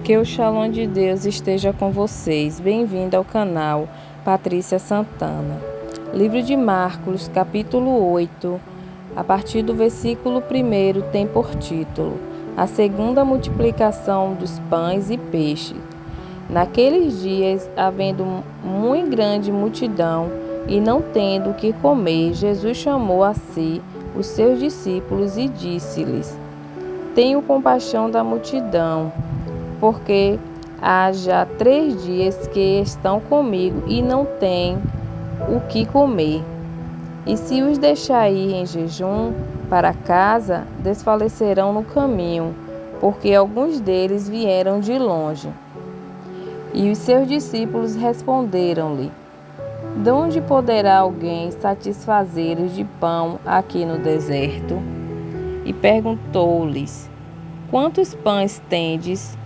Que o Shalom de Deus esteja com vocês. Bem-vindo ao canal Patrícia Santana. Livro de Marcos, capítulo 8, a partir do versículo 1, tem por título A segunda multiplicação dos pães e peixes. Naqueles dias, havendo muito grande multidão e não tendo o que comer, Jesus chamou a si os seus discípulos e disse-lhes: Tenho compaixão da multidão, porque há já 3 dias que estão comigo e não têm o que comer. E se os deixar ir em jejum para casa, desfalecerão no caminho, porque alguns deles vieram de longe. E os seus discípulos responderam-lhe: De onde poderá alguém satisfazer-os de pão aqui no deserto? E perguntou-lhes: Quantos pães tendes?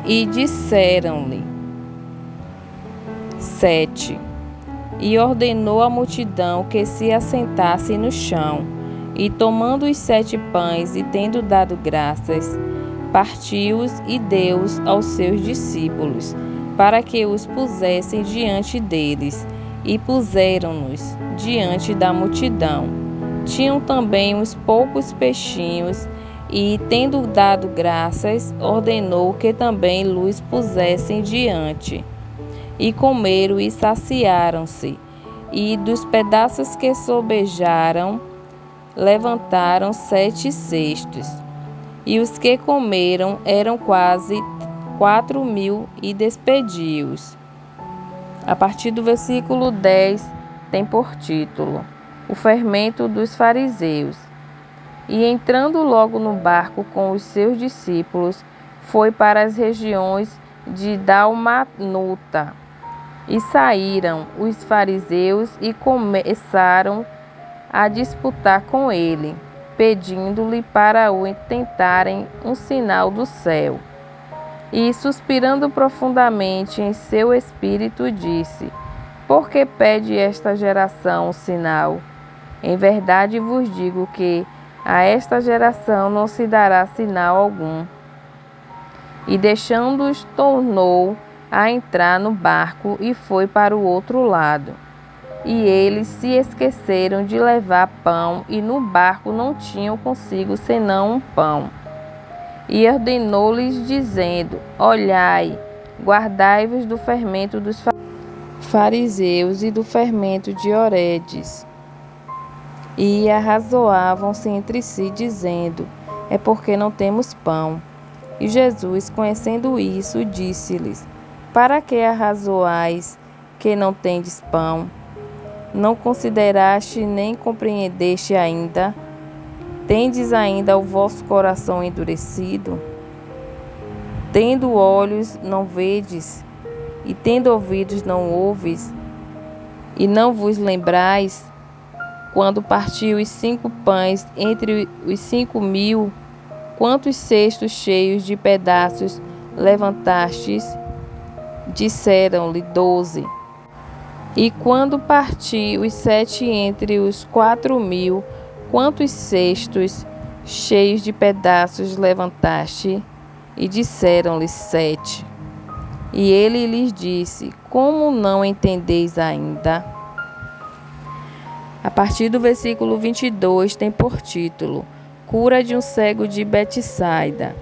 E disseram-lhe: 7. E ordenou à multidão que se assentasse no chão. E tomando os 7 pães e tendo dado graças, partiu-os e deu-os aos seus discípulos, para que os pusessem diante deles. E puseram-nos diante da multidão. Tinham também uns poucos peixinhos, e, tendo dado graças, ordenou que também lhes pusessem diante. E comeram e saciaram-se, e dos pedaços que sobejaram, levantaram 7 cestos. E os que comeram eram quase 4.000 e despediu-os. A partir do versículo 10, tem por título O fermento dos fariseus. E entrando logo no barco com os seus discípulos, foi para as regiões de Dalmanuta. E saíram os fariseus e começaram a disputar com ele, pedindo-lhe para o tentarem um sinal do céu. E, suspirando profundamente em seu espírito, disse: Por que pede esta geração um sinal? Em verdade vos digo que a esta geração não se dará sinal algum. E deixando-os, tornou a entrar no barco e foi para o outro lado. E eles se esqueceram de levar pão, e no barco não tinham consigo senão um pão. E ordenou-lhes, dizendo: Olhai, guardai-vos do fermento dos fariseus e do fermento de Herodes. E arrazoavam-se entre si, dizendo: É porque não temos pão. E Jesus, conhecendo isso, disse-lhes: Para que arrazoais que não tendes pão? Não consideraste nem compreendeste ainda? Tendes ainda o vosso coração endurecido? Tendo olhos, não vedes? E tendo ouvidos, não ouves? E não vos lembrais? Quando partiu os 5 pães entre os 5.000, quantos cestos cheios de pedaços levantastes? Disseram-lhe: 12. E quando partiu os 7 entre os 4.000, quantos cestos cheios de pedaços levantaste? E disseram-lhe: 7. E ele lhes disse: Como não entendeis ainda? A partir do versículo 22 tem por título Cura de um cego de Betsaida.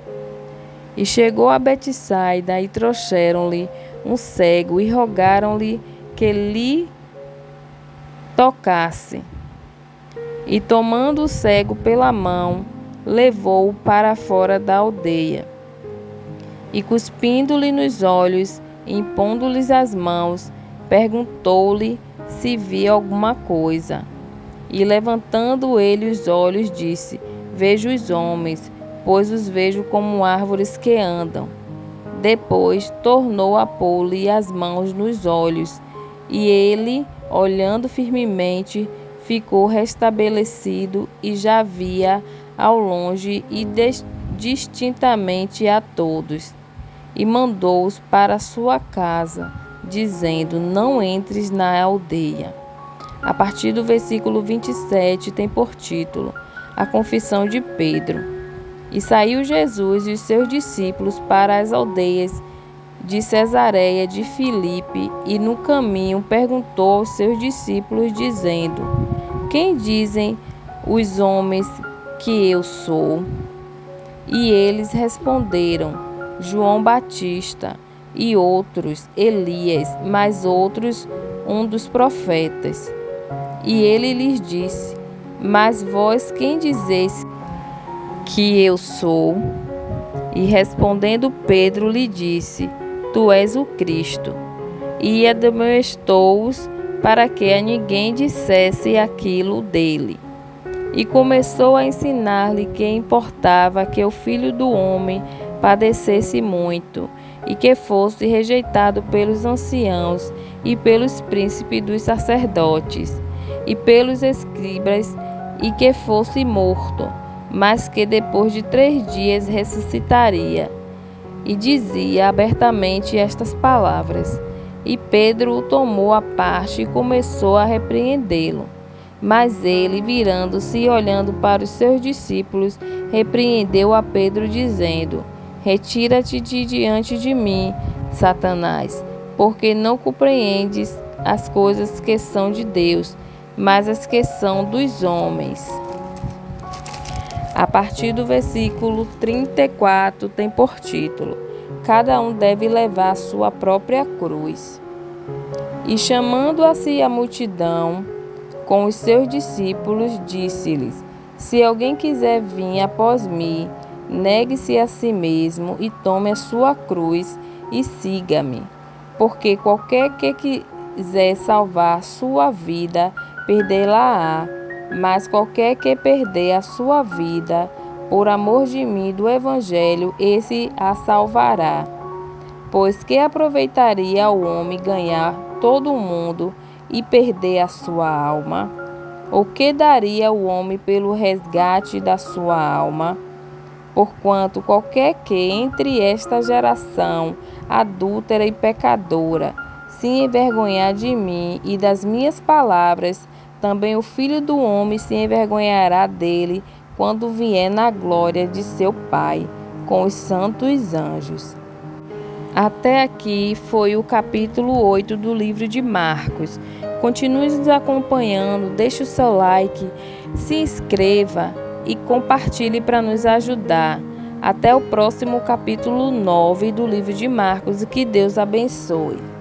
E chegou a Betsaida e trouxeram-lhe um cego e rogaram-lhe que lhe tocasse. E tomando o cego pela mão, levou-o para fora da aldeia. E cuspindo-lhe nos olhos, e impondo-lhes as mãos, perguntou-lhe se via alguma coisa. E levantando ele os olhos, disse: Vejo os homens, pois os vejo como árvores que andam. Depois tornou a pôr-lhe as mãos nos olhos, e ele, olhando firmemente, ficou restabelecido e já via ao longe e distintamente a todos. E mandou-os para sua casa, dizendo: Não entres na aldeia. A partir do versículo 27 tem por título A confissão de Pedro. E saiu Jesus e os seus discípulos para as aldeias de Cesareia de Filipe, e no caminho perguntou aos seus discípulos, dizendo: Quem dizem os homens que eu sou? E eles responderam: João Batista, e outros Elias, mas outros um dos profetas. E ele lhes disse: Mas vós quem dizeis que eu sou? E respondendo Pedro lhe disse: Tu és o Cristo. E admoestou-os para que a ninguém dissesse aquilo dele. E começou a ensinar-lhe que importava que o Filho do Homem padecesse muito, e que fosse rejeitado pelos anciãos e pelos príncipes dos sacerdotes e pelos escribas, e que fosse morto, mas que depois de 3 dias ressuscitaria. E dizia abertamente estas palavras. E Pedro o tomou à parte e começou a repreendê-lo. Mas ele, virando-se e olhando para os seus discípulos, repreendeu a Pedro, dizendo: Retira-te de diante de mim, Satanás, porque não compreendes as coisas que são de Deus, mas as que são dos homens. A partir do versículo 34 tem por título: Cada um deve levar a sua própria cruz. E chamando a si a multidão com os seus discípulos, disse-lhes: Se alguém quiser vir após mim, negue-se a si mesmo e tome a sua cruz e siga-me. Porque qualquer que quiser salvar sua vida, perdê-la-á. Mas qualquer que perder a sua vida, por amor de mim e do Evangelho, esse a salvará. Pois que aproveitaria ao homem ganhar todo o mundo e perder a sua alma? Ou que daria o homem pelo resgate da sua alma? Porquanto qualquer que entre esta geração adúltera e pecadora se envergonhar de mim e das minhas palavras, também o Filho do Homem se envergonhará dele quando vier na glória de seu Pai, com os santos anjos. Até aqui foi o capítulo 8 do livro de Marcos. Continue nos acompanhando, deixe o seu like, se inscreva e compartilhe para nos ajudar. Até o próximo capítulo 9 do livro de Marcos e que Deus abençoe.